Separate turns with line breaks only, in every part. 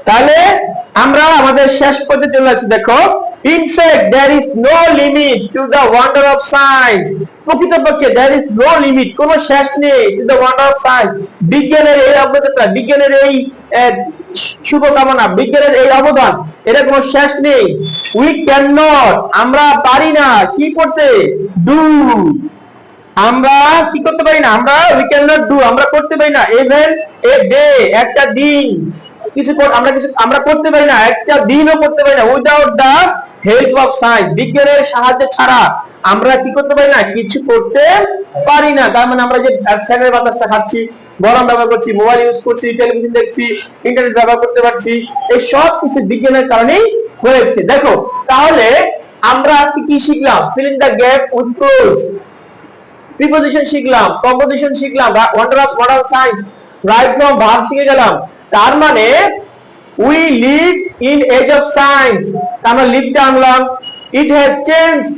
তাহলে আমরা আমাদের শেষ পর্যায়ে চলে আসছি। দেখো, in fact there is no limit to the wonder of science. প্রকৃতপক্ষে there is no limit, কোনো শেষ নেই to the wonder of science. বিজ্ঞানের এই অগ্রযাত্রা, বিজ্ঞানের এই শুভকামনা, বিজ্ঞানের এই অবদান, এটা কোনো শেষ নেই। we cannot, আমরা পারি না কি করতে, do, আমরা কি করতে পারি না, আমরা we cannot do, আমরা করতে পারি না even a day, একটা দিন, আমরা করতে পারি না, একটা দিনও করতে পারি না without the help of science, বিজ্ঞানের সাহায্য ছাড়া আমরা কি করতে পারি না, কিছু করতে পারি না। তার মানে আমরা যে ফ্যানের বাতাসটা খাচ্ছি, গরম ব্যবহার করছি, মোবাইল ইউজ করছি, টেলিভিশন দেখছি, ইন্টারনেট ব্যবহার করতে পারছি, এই সব কিছু বিজ্ঞানের কারণেই হয়েছে। দেখো, তাহলে আমরা আজকে কি শিখলাম, fill in the gap with clues, preposition শিখলাম, কম্পোজিশন শিখলাম, wonder of modern science, right from verb শিখে গেলাম। তার মানে we live in age of science, আমরা লিভটা আনলাম, it has changed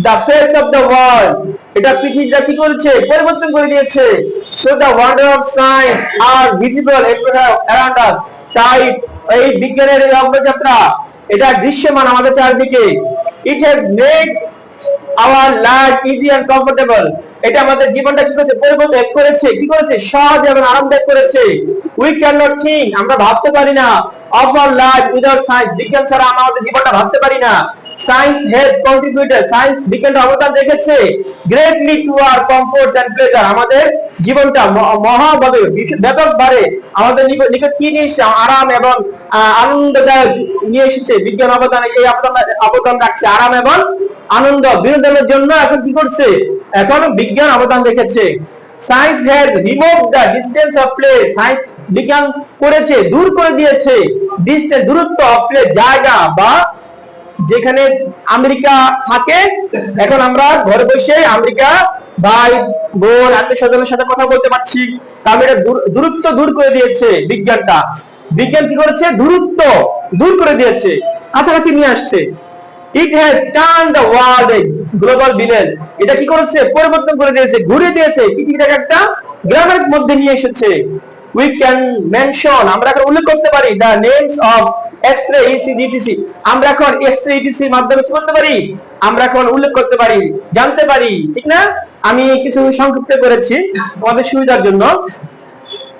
the face of the world, এটা পৃথিবীটা কি করেছে, পরিবর্তন করে দিয়েছে। so the wonder of science are visible around us, তাই এই বিজ্ঞানের এই অগ্রযাত্রা এটা দৃশ্যমান আমাদের চারদিকে। it has made our life easy and comfortable, এটা আমাদের জীবনটা কি করেছে, পরিবর্তন করেছে, কি করেছে, সহজ এবং আরামদায়ক করেছে। we cannot think, আমরা ভাবতে পারি না, of our life without science, বিজ্ঞান ছাড়া আমরা আমাদের জীবনটা ভাবতে পারি না। science has contributed, সায়েন্স বিজ্ঞানের অবদান রেখেছে greatly to our comfort and pleasure, আমাদের জীবনটা মহাভাবে ব্যাপকভাবে আমাদের নিকট কি নিয়ে এসেছে, আরাম এবং আনন্দদায়ক নিয়ে এসেছে। বিজ্ঞান অবদান, এই অবদান রাখছে আরাম এবং আনন্দ বিনোদনের জন্য। এখন কি করছে, এখন বিজ্ঞান অবদান রেখেছে। Science has removed the distance of place, science বিজ্ঞান করেছে, দূর করে দিয়েছে ডিসটেন্স, দূরত্ব, অফ প্লেস, জায়গা, বা যেখানে আমেরিকা থাকে, এখন আমরা ঘরে বসে আমেরিকা ভাই বোন আত্মীয় স্বজনের সাথে কথা বলতে পারছি। তাহলে এটা দূরত্ব দূর করে দিয়েছে বিজ্ঞানটা। বিজ্ঞান কি করেছে, দূরত্ব দূর করে দিয়েছে, কাছাকাছি নিয়ে আসছে। it has turned the world a global village, এটা কি করেছে, পরিবর্তন করে দিয়েছে, ঘুরে দিয়েছে, পৃথিবীটাকে একটা গ্রামের মধ্যে নিয়ে এসেছে। we can mention, আমরা এখন উল্লেখ করতে পারি the names of x-ray, ECG, etc, আমরা এখন x-ray, etc এর মাধ্যমে কি করতে পারি, আমরা এখন উল্লেখ করতে পারি, জানতে পারি, ঠিক না? আমি কিছু সংক্ষিপ্ত করেছি তোমাদের সুবিধার জন্য।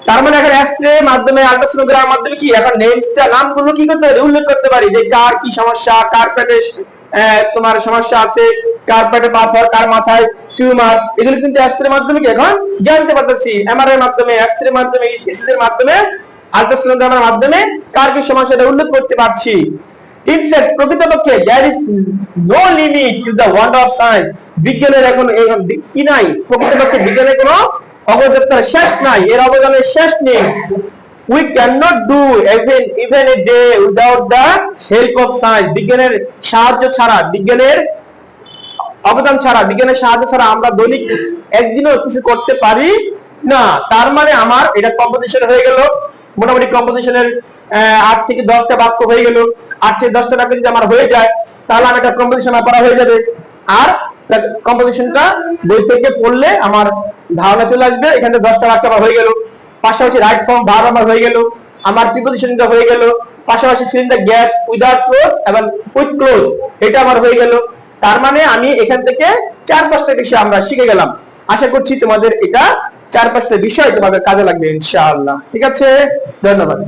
তার মানে এখন এক্স-রে মাধ্যমে, আল্ট্রাসোনোগ্রামের মাধ্যমে কি এখন নেমসটা, নামগুলো কি করতে পারি, উল্লেখ করতে পারি, যে কার কি সমস্যা, কার পেটে তোমার সমস্যা আছে, কার পেটে পাথর, কার মাথায় টিউমার, এগুলো কিন্তু এক্স-রে মাধ্যমে কি এখন জানতে পারতেছি। এমআরআই মাধ্যমে, এক্স-রে মাধ্যমে, ইসিজি এর মাধ্যমে, আল্ট্রাসোনোগ্রামের মাধ্যমে কার কি সমস্যাটা উল্লেখ করতে পারছি। in fact, প্রকৃতপক্ষে there is no limit to the wonder of science, বিজ্ঞানের এখন কি নাই, প্রকৃতপক্ষে বিজ্ঞানের কোনো অগ্রযাত্রার শেষ নাই, এর অবদানের শেষ নেই। we cannot do even a day without the help of science, বিজ্ঞানের সাহায্য ছাড়া, বিজ্ঞানের অবদান ছাড়া, বিজ্ঞানের সাহায্য ছাড়া আমরা দৈনিক একদিনও কিছু করতে পারি না। তার মানে আমার এটা কম্পোজিশন হয়ে গেল, মোটামুটি কম্পোজিশনের 8 থেকে 10টা বাক্য হয়ে গেল। 8 থেকে 10টা বাক্য যদি আমার হয়ে যায়, তাহলে আমার একটা কম্পোজিশন পড়া হয়ে যাবে। আর কম্পোজিশনটা বই থেকে পড়লে আমার ধারণা চলে আসবে। এখানে 10টা বাক্য আমার হয়ে গেল, পাশাপাশি রাইট ফর্ম ভার্ব আমার হয়ে গেল, আমার প্রিপোজিশনটা হয়ে গেল, পাশাপাশি fill in the gaps without close এবং উইথ ক্লোজ, এটা আমার হয়ে গেল। তার মানে আমি এখান থেকে 4-5টা বিষয় আমরা শিখে গেলাম। আশা করছি তোমাদের এটা 4-5টা বিষয় তোমাদের কাজে লাগবে ইনশাআল্লাহ। ঠিক আছে, ধন্যবাদ।